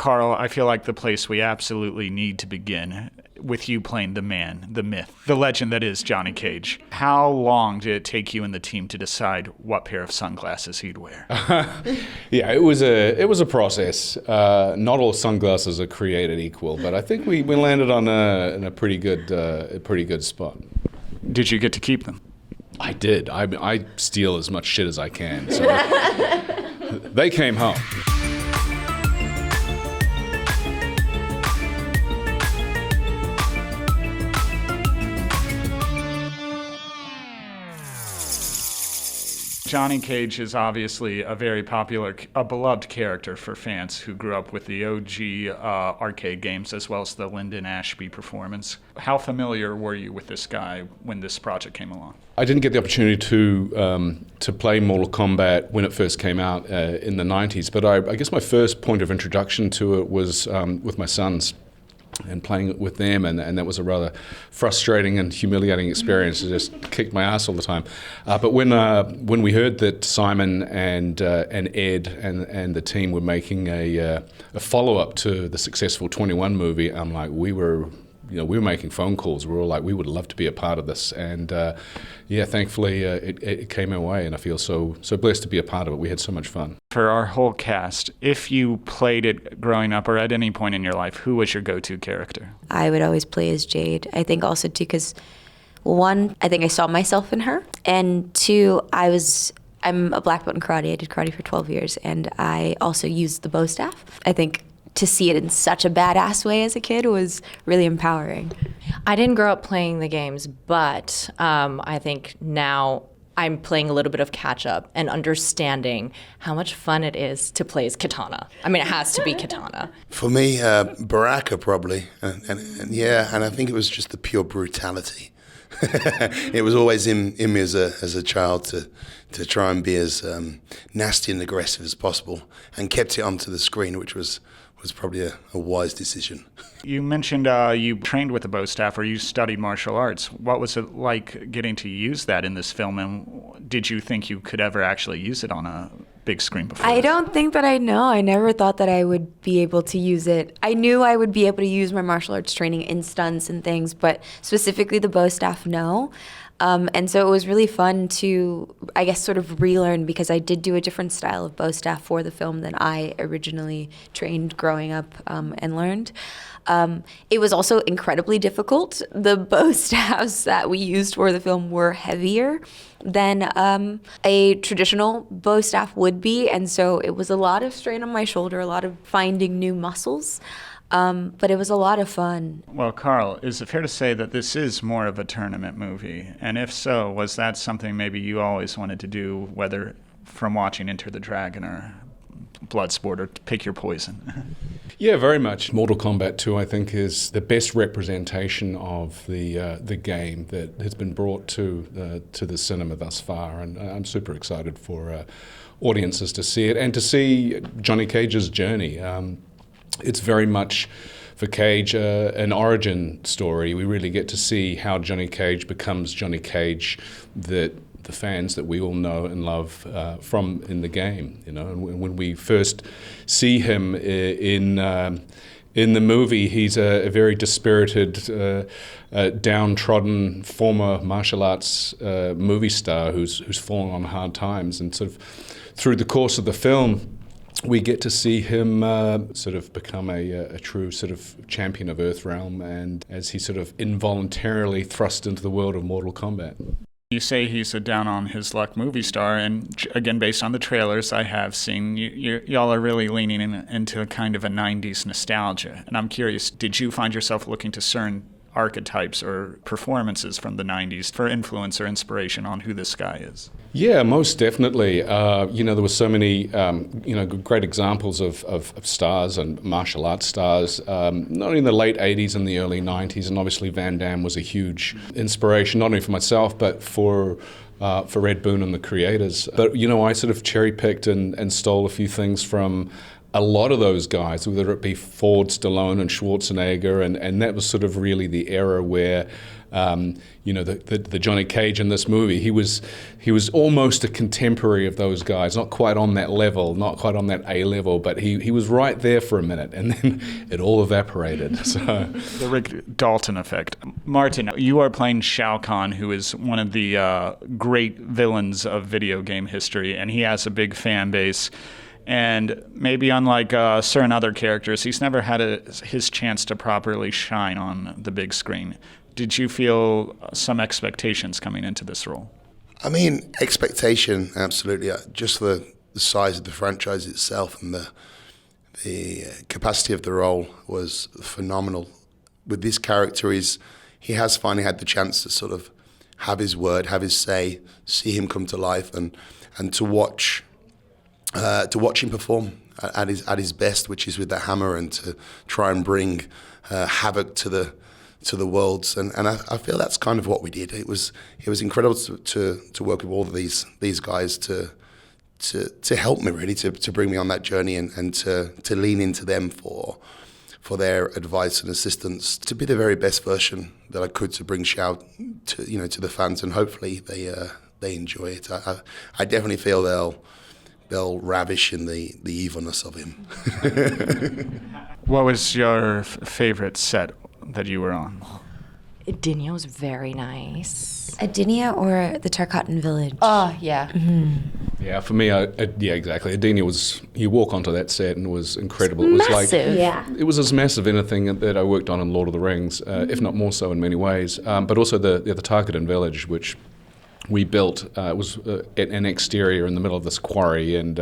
Karl, I feel like the place we absolutely need to begin with you playing the man, the myth, the legend that is Johnny Cage. How long did it take you and the team to decide what pair of sunglasses he'd wear? Yeah, it was a process. Not all sunglasses are created equal, but I think we landed on a pretty good spot. Did you get to keep them? I did. I steal as much shit as I can. So they came home. Johnny Cage is obviously a very popular, a beloved character for fans who grew up with the OG arcade games as well as the Lyndon Ashby performance. How familiar were you with this guy when this project came along? I didn't get the opportunity to play Mortal Kombat when it first came out in the 90s, but I guess my first point of introduction to it was with my sons and playing it with them, and that was a rather frustrating and humiliating experience. It just kicked my ass all the time. But when we heard that Simon and Ed and the team were making a follow-up to the successful 21 movie, I'm like, we were making phone calls. We were all like, we would love to be a part of this. And thankfully it came our way, and I feel so blessed to be a part of it. We had so much fun. For our whole cast, if you played it growing up or at any point in your life, who was your go-to character? I would always play as Jade. I think also too because, one, I think I saw myself in her, and two, I'm a black belt in karate. I did karate for 12 years, and I also used the bow staff. I think to see it in such a badass way as a kid was really empowering. I didn't grow up playing the games, but I think now I'm playing a little bit of catch up and understanding how much fun it is to play as Kitana. I mean, it has to be Kitana. For me, Baraka probably, and I think it was just the pure brutality. It was always in me as a child to try and be as nasty and aggressive as possible, and kept it onto the screen, which was probably a wise decision. You mentioned you trained with the bow staff or you studied martial arts. What was it like getting to use that in this film, and did you think you could ever actually use it on a big screen before? I don't think that I know. I never thought that I would be able to use it. I knew I would be able to use my martial arts training in stunts and things, but specifically the bow staff, no. And so it was really fun to, I guess, sort of relearn, because I did do a different style of bow staff for the film than I originally trained growing up and learned. It was also incredibly difficult. The bow staffs that we used for the film were heavier than a traditional bow staff would be, and so it was a lot of strain on my shoulder, a lot of finding new muscles. But it was a lot of fun. Well, Karl, is it fair to say that this is more of a tournament movie? And if so, was that something maybe you always wanted to do, whether from watching Enter the Dragon or Bloodsport, or pick your poison? Yeah, very much. Mortal Kombat 2, I think, is the best representation of the game that has been brought to the cinema thus far, and I'm super excited for audiences to see it and to see Johnny Cage's journey. It's very much, for Cage, an origin story. We really get to see how Johnny Cage becomes Johnny Cage, that the fans that we all know and love from in the game. You know, and when we first see him in the movie, he's a very dispirited, downtrodden former martial arts movie star who's fallen on hard times, and sort of through the course of the film, we get to see him sort of become a true sort of champion of Earthrealm, and as he sort of involuntarily thrust into the world of Mortal Kombat. You say he's a down-on-his-luck movie star, and again, based on the trailers I have seen, y'all are really leaning into a kind of a 90s nostalgia. And I'm curious, did you find yourself looking to certain archetypes or performances from the 90s for influence or inspiration on who this guy is? Yeah, most definitely. There were so many, great examples of stars and martial arts stars, not only in the late 80s and the early 90s, and obviously Van Damme was a huge inspiration, not only for myself, but for Ed Boon and the creators. But, I sort of cherry-picked and stole a few things from a lot of those guys, whether it be Ford, Stallone, and Schwarzenegger, and that was sort of really the era where, the Johnny Cage in this movie, he was almost a contemporary of those guys, not quite on that level, not quite on that A level, but he was right there for a minute, and then it all evaporated. So the Rick Dalton effect. Martyn, you are playing Shao Kahn, who is one of the great villains of video game history, and he has a big fan base. And maybe unlike certain other characters, he's never had his chance to properly shine on the big screen. Did you feel some expectations coming into this role? I mean, expectation, absolutely. Just the size of the franchise itself and the capacity of the role was phenomenal. With this character, he has finally had the chance to sort of have his word, have his say, see him come to life, and to watch him perform at his best, which is with the hammer, and to try and bring havoc to the worlds, and I feel that's kind of what we did. It was incredible to work with all of these guys to help me, really, to bring me on that journey, and to lean into them for their advice and assistance, to be the very best version that I could, to bring Shao to the fans, and hopefully they enjoy it. I definitely feel they'll ravish in the evilness of him. What was your favorite set that you were on? Adinia was very nice. Adinia or the Tarkatan village? Oh, yeah. Mm-hmm. yeah, for me, yeah, exactly. Adinia was, you walk onto that set and it was incredible. It was Massive. Yeah. It was as massive anything that I worked on in Lord of the Rings, if not more so in many ways. But also the Tarkatan village, which we built, was an exterior in the middle of this quarry, and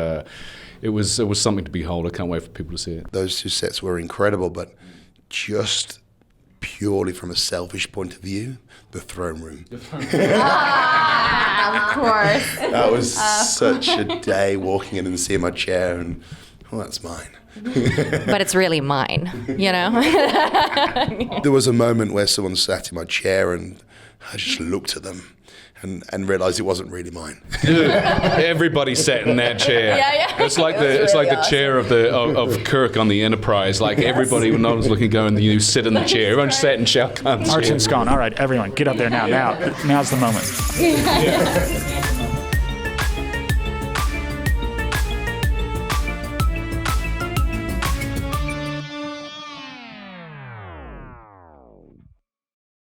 it was something to behold. I can't wait for people to see it. Those two sets were incredible, but just purely from a selfish point of view, the throne room. Of course. That was such a day, walking in and seeing my chair, and that's mine. But it's really mine, There was a moment where someone sat in my chair, and I just looked at them and realised it wasn't really mine. Dude, everybody sat in that chair. Yeah. It's like the chair of Kirk on the Enterprise. Like everybody, when I was looking, going, you sit in the chair. Everyone just sat in Shao Kahn's chair. Martyn's gone. All right, everyone, get up there now. Now's the moment.